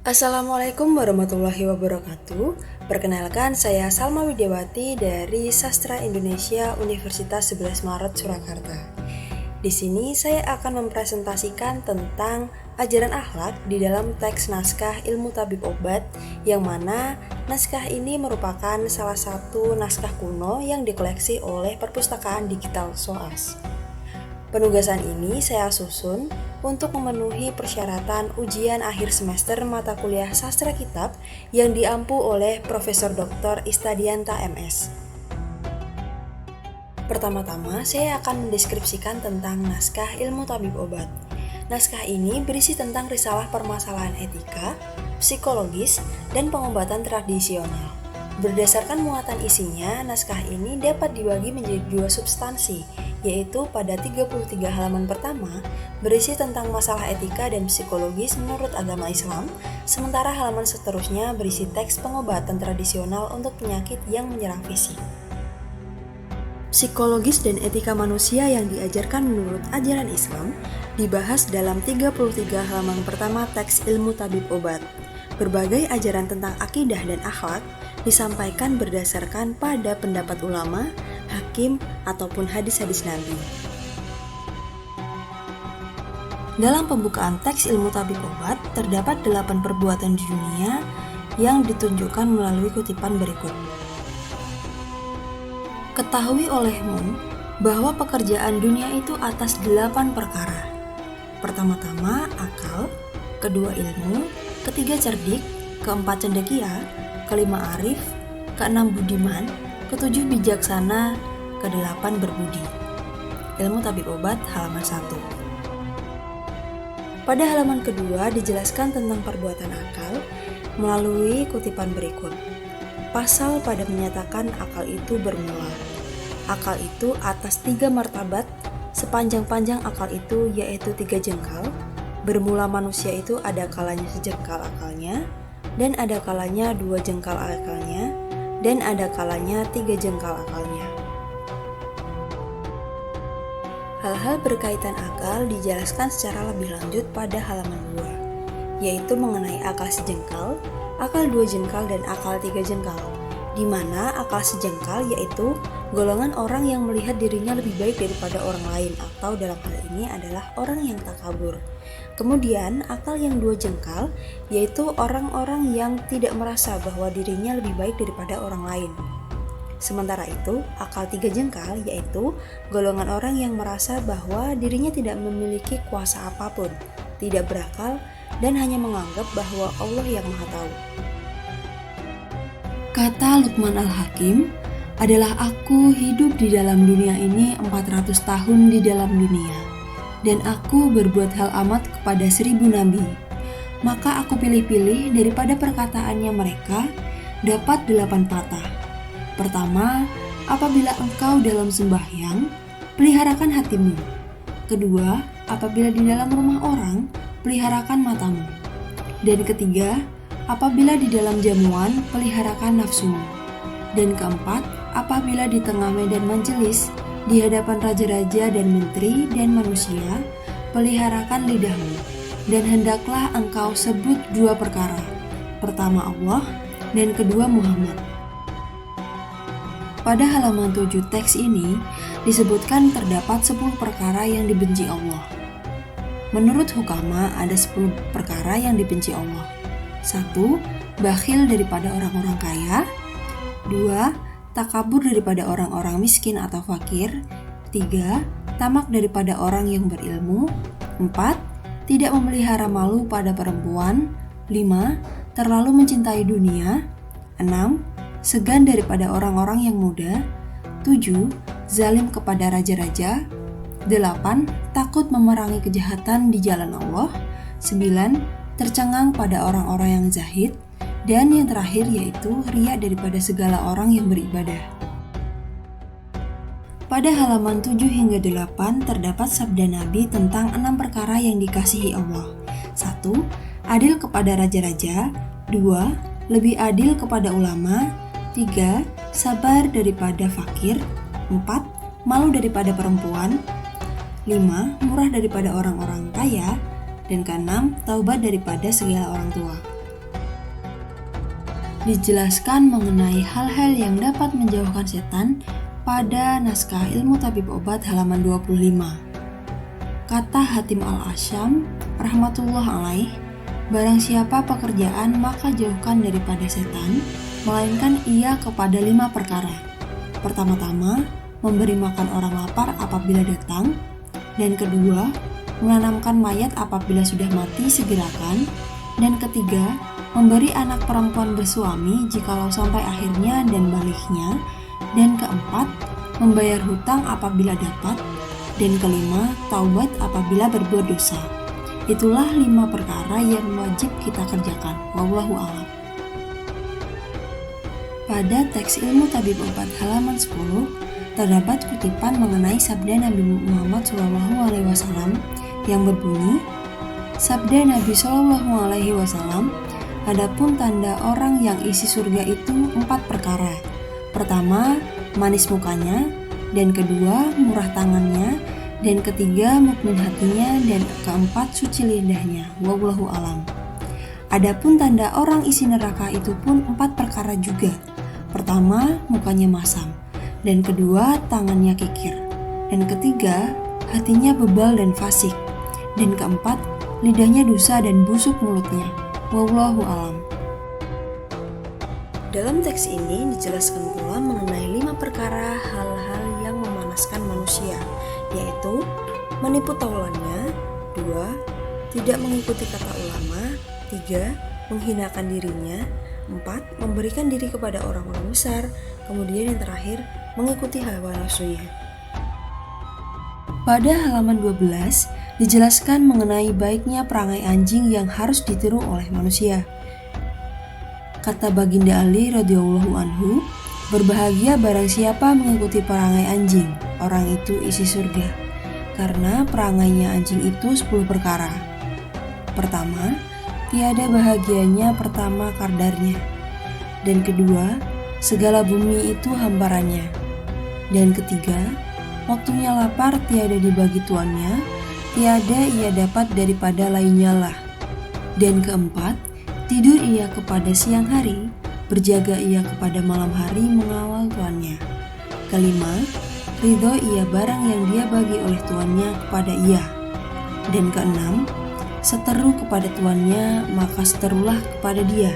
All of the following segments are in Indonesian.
Assalamualaikum warahmatullahi wabarakatuh. Perkenalkan, saya Salma Widiawati dari Sastra Indonesia Universitas 11 Maret Surakarta. Di sini saya akan mempresentasikan tentang ajaran akhlak di dalam teks naskah Ilmu Tabib Obat, yang mana naskah ini merupakan salah satu naskah kuno yang dikoleksi oleh Perpustakaan Digital SOAS. Penugasan ini saya susun untuk memenuhi persyaratan ujian akhir semester mata kuliah Sastra Kitab yang diampu oleh Profesor Dr. Istadianta MS. Pertama-tama, saya akan mendeskripsikan tentang naskah Ilmu Tabib Obat. Naskah ini berisi tentang risalah permasalahan etika, psikologis, dan pengobatan tradisional. Berdasarkan muatan isinya, naskah ini dapat dibagi menjadi dua substansi, yaitu pada 33 halaman pertama berisi tentang masalah etika dan psikologis menurut agama Islam, sementara halaman seterusnya berisi teks pengobatan tradisional untuk penyakit yang menyerang fisik. Psikologis dan etika manusia yang diajarkan menurut ajaran Islam dibahas dalam 33 halaman pertama teks Ilmu Tabib Obat. Berbagai ajaran tentang akidah dan akhlak disampaikan berdasarkan pada pendapat ulama, hakim, ataupun hadis-hadis Nabi. Dalam pembukaan teks Ilmu Tabib Obat, terdapat 8 perbuatan di dunia yang ditunjukkan melalui kutipan berikut. Ketahui olehmu bahwa pekerjaan dunia itu atas 8 perkara. Pertama-tama akal, kedua ilmu, ketiga cerdik, keempat cendekia, kelima arif, keenam budiman, ketujuh bijaksana, kedelapan berbudi. Ilmu Tabib Obat halaman 1. Pada halaman kedua dijelaskan tentang perbuatan akal melalui kutipan berikut. Pasal pada menyatakan akal itu bermula. Akal itu atas 3 martabat, sepanjang-panjang akal itu yaitu 3 jengkal. Bermula manusia itu ada kalanya sejengkal akalnya, dan ada kalanya 2 jengkal akalnya, dan ada kalanya 3 jengkal akalnya. Hal-hal berkaitan akal dijelaskan secara lebih lanjut pada halaman 2, yaitu mengenai akal sejengkal, akal 2 jengkal, dan akal 3 jengkal, di mana akal sejengkal yaitu golongan orang yang melihat dirinya lebih baik daripada orang lain, atau dalam hal ini adalah orang yang takabur. Kemudian akal yang 2 jengkal yaitu orang-orang yang tidak merasa bahwa dirinya lebih baik daripada orang lain. Sementara itu, akal 3 jengkal yaitu golongan orang yang merasa bahwa dirinya tidak memiliki kuasa apapun, tidak berakal, dan hanya menganggap bahwa Allah yang Maha Tahu. Kata Luqman Al-Hakim, adalah aku hidup di dalam dunia ini 400 tahun di dalam dunia, dan aku berbuat hal amat kepada 1000 nabi. Maka aku pilih-pilih daripada perkataannya mereka dapat 8 patah. Pertama, apabila engkau dalam sembahyang, peliharakan hatimu. Kedua, apabila di dalam rumah orang, peliharakan matamu. Dan ketiga, apabila di dalam jamuan, peliharakan nafsumu. Dan keempat, apabila di tengah medan majelis, di hadapan raja-raja dan menteri dan manusia, peliharakan lidahmu. Dan hendaklah engkau sebut 2 perkara. Pertama Allah, dan kedua Muhammad. Pada halaman 7 teks ini disebutkan terdapat 10 perkara yang dibenci Allah. Menurut hukama ada 10 perkara yang dibenci Allah. 1. Bakhil daripada orang-orang kaya. 2. Takabur daripada orang-orang miskin atau fakir. 3. Tamak daripada orang yang berilmu. 4. Tidak memelihara malu pada perempuan. 5. Terlalu mencintai dunia. 6. Segan daripada orang-orang yang muda. 7. Zalim kepada raja-raja. 8. Takut memerangi kejahatan di jalan Allah. 9. Tercengang pada orang-orang yang zahid. Dan yang terakhir yaitu riya daripada segala orang yang beribadah. Pada halaman 7 hingga 8 terdapat sabda Nabi tentang 6 perkara yang dikasihi Allah. 1. Adil kepada raja-raja. 2. Lebih adil kepada ulama. 3. Sabar daripada fakir. 4. Malu daripada perempuan. 5. Murah daripada orang-orang kaya. Dan keenam, taubat daripada segala orang tua. dijelaskan mengenai hal-hal yang dapat menjauhkan setan pada naskah Ilmu Tabib Obat halaman 25. Kata Hatim Al-Asyam, rahmatullah alaih, barang siapa pekerjaan maka jauhkan daripada setan, melainkan ia kepada 5 perkara. Pertama-tama, memberi makan orang lapar apabila datang, dan kedua, menanamkan mayat apabila sudah mati segerakan, dan ketiga, memberi anak perempuan bersuami jikalau sampai akhirnya dan baliknya, dan keempat, membayar hutang apabila dapat, dan kelima, taubat apabila berbuat dosa. Itulah 5 perkara yang wajib kita kerjakan. Wallahu a'lam. Pada teks Ilmu Tabib Obat halaman 10 terdapat kutipan mengenai sabda Nabi Muhammad SAW yang berbunyi, sabda Nabi SAW, adapun tanda orang yang isi surga itu 4 perkara. Pertama, manis mukanya, dan kedua, murah tangannya, dan ketiga, mukmin hatinya, dan keempat, suci lidahnya. Wallahu alam. Adapun tanda orang isi neraka itu pun 4 perkara juga. Pertama, mukanya masam, dan kedua, tangannya kikir, dan ketiga, hatinya bebal dan fasik, dan keempat, lidahnya dosa dan busuk mulutnya. Wallahu alam. Dalam teks ini dijelaskan pula mengenai 5 perkara hal-hal yang memanaskan manusia, yaitu menipu taulannya, 2. Tidak mengikuti kata ulama, 3. Menghinakan dirinya, 4. Memberikan diri kepada orang-orang besar, kemudian yang terakhir, mengikuti hawa nafsunya. Pada halaman 12, dijelaskan mengenai baiknya perangai anjing yang harus ditiru oleh manusia. Kata Baginda Ali radhiyallahu anhu, berbahagia barang siapa mengikuti perangai anjing, orang itu isi surga. Karena perangainya anjing itu 10 perkara. Pertama, tiada bahagianya pertama kardarnya. Dan kedua, segala bumi itu hamparannya. Dan ketiga, waktunya lapar tiada dibagi tuannya, tiada ia dapat daripada lainnya lah. Dan keempat, tidur ia kepada siang hari, berjaga ia kepada malam hari mengawal tuannya. Kelima, ridho ia barang yang dia bagi oleh tuannya kepada ia. Dan keenam, seteru kepada tuannya, maka seterulah kepada dia.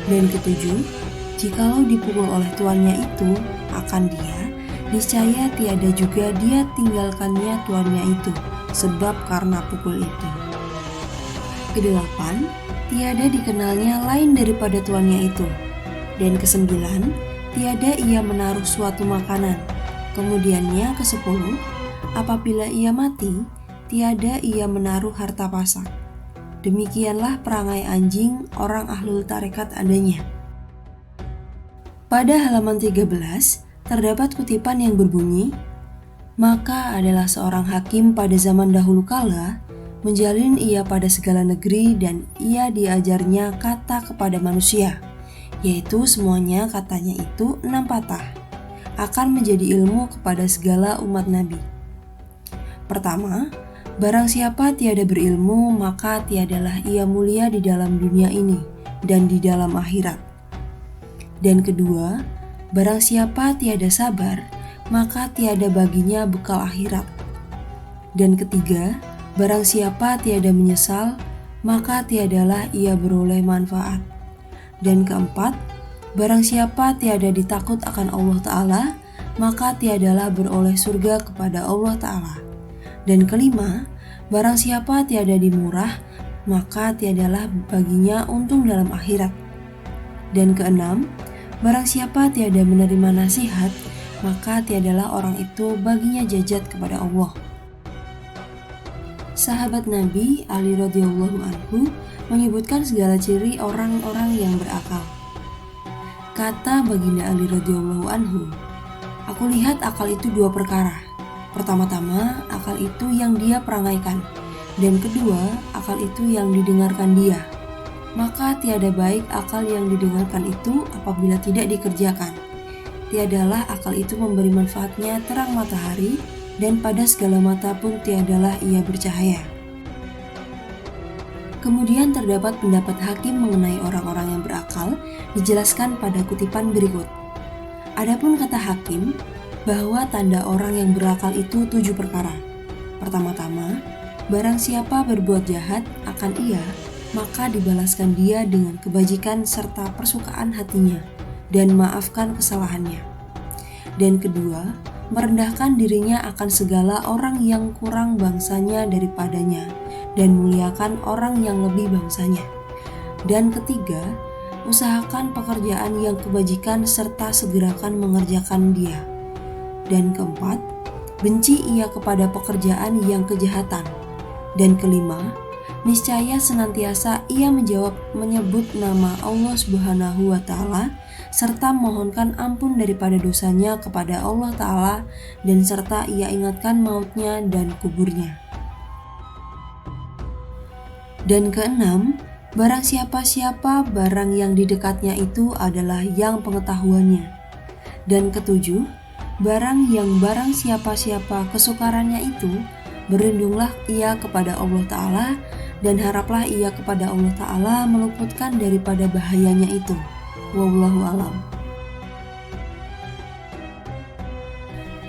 Dan ketujuh, jikalau dipukul oleh tuannya itu akan dia, niscaya tiada juga dia tinggalkannya tuannya itu, sebab karena pukul itu. Kedelapan, tiada dikenalnya lain daripada tuannya itu. Dan kesembilan, tiada ia menaruh suatu makanan. Kemudiannya kesepuluh, apabila ia mati, tiada ia menaruh harta pasak. Demikianlah perangai anjing orang ahlul tarekat adanya. Pada halaman 13, terdapat kutipan yang berbunyi, maka adalah seorang hakim pada zaman dahulu kala, menjalin ia pada segala negeri dan ia diajarnya kata kepada manusia, yaitu semuanya katanya itu 6 patah, akan menjadi ilmu kepada segala umat Nabi. Pertama, barang siapa tiada berilmu, maka tiadalah ia mulia di dalam dunia ini dan di dalam akhirat. Dan kedua, barang siapa tiada sabar, maka tiada baginya bekal akhirat. Dan ketiga, barang siapa tiada menyesal, maka tiadalah ia beroleh manfaat. Dan keempat, barang siapa tiada ditakut akan Allah Ta'ala, maka tiadalah beroleh surga kepada Allah Ta'ala. Dan kelima, barang siapa tiada dimurah, maka tiadalah baginya untung dalam akhirat. Dan keenam, barang siapa tiada menerima nasihat, maka tiadalah orang itu baginya jajat kepada Allah. Sahabat Nabi Ali radhiyallahu anhu menyebutkan segala ciri orang-orang yang berakal. Kata Baginda Ali radhiyallahu anhu, aku lihat akal itu 2 perkara. Pertama-tama, akal itu yang dia perangaikan, dan kedua, akal itu yang didengarkan dia. Maka tiada baik akal yang didengarkan itu apabila tidak dikerjakan. Tiadalah akal itu memberi manfaatnya terang matahari, dan pada segala mata pun tiadalah ia bercahaya. Kemudian terdapat pendapat hakim mengenai orang-orang yang berakal dijelaskan pada kutipan berikut. Adapun kata hakim bahwa tanda orang yang berakal itu 7 perkara. Pertama-tama, barang siapa berbuat jahat akan ia, maka dibalaskan dia dengan kebajikan serta persukaan hatinya dan maafkan kesalahannya. Dan kedua, merendahkan dirinya akan segala orang yang kurang bangsanya daripadanya dan muliakan orang yang lebih bangsanya. Dan ketiga, usahakan pekerjaan yang kebajikan serta segerakan mengerjakan dia. Dan keempat, benci ia kepada pekerjaan yang kejahatan. Dan kelima, niscaya senantiasa ia menyebut nama Allah Subhanahu wa Ta'ala serta mohonkan ampun daripada dosanya kepada Allah Ta'ala, dan serta ia ingatkan mautnya dan kuburnya. Dan keenam, barang siapa barang yang di dekatnya itu adalah yang pengetahuannya. Dan ketujuh, barang siapa kesukarannya itu, berlindunglah ia kepada Allah Ta'ala dan haraplah ia kepada Allah Ta'ala meluputkan daripada bahayanya itu. Wallahu a'lam.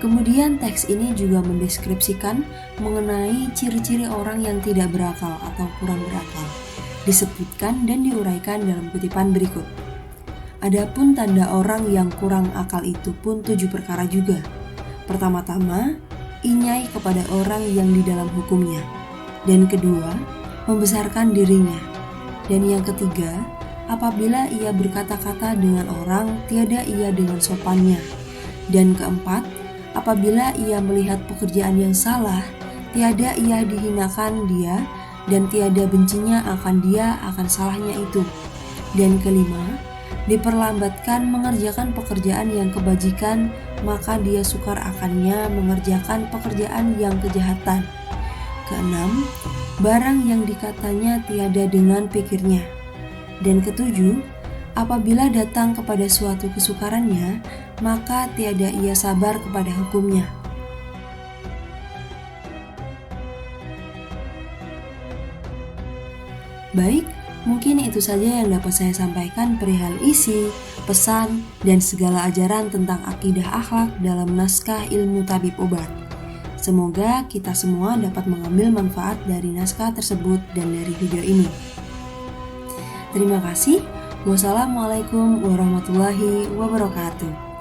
Kemudian teks ini juga mendeskripsikan mengenai ciri-ciri orang yang tidak berakal atau kurang berakal. Disebutkan dan diuraikan dalam kutipan berikut. Adapun tanda orang yang kurang akal itu pun 7 perkara juga. Pertama-tama, inyai kepada orang yang di dalam hukumnya. Dan kedua, membesarkan dirinya. Dan yang ketiga, apabila ia berkata-kata dengan orang, tiada ia dengan sopannya. Dan keempat, apabila ia melihat pekerjaan yang salah, tiada ia dihinakan dia, dan tiada bencinya akan dia akan salahnya itu. Dan kelima, diperlambatkan mengerjakan pekerjaan yang kebajikan, maka dia sukar akannya mengerjakan pekerjaan yang kejahatan. Keenam, barang yang dikatanya tiada dengan pikirnya. Dan ketujuh, apabila datang kepada suatu kesukarannya, maka tiada ia sabar kepada hukumnya. Baik, mungkin itu saja yang dapat saya sampaikan perihal isi, pesan, dan segala ajaran tentang akidah akhlak dalam naskah ilmu tabib obat. Semoga kita semua dapat mengambil manfaat dari naskah tersebut dan dari video ini. Terima kasih. Wassalamualaikum warahmatullahi wabarakatuh.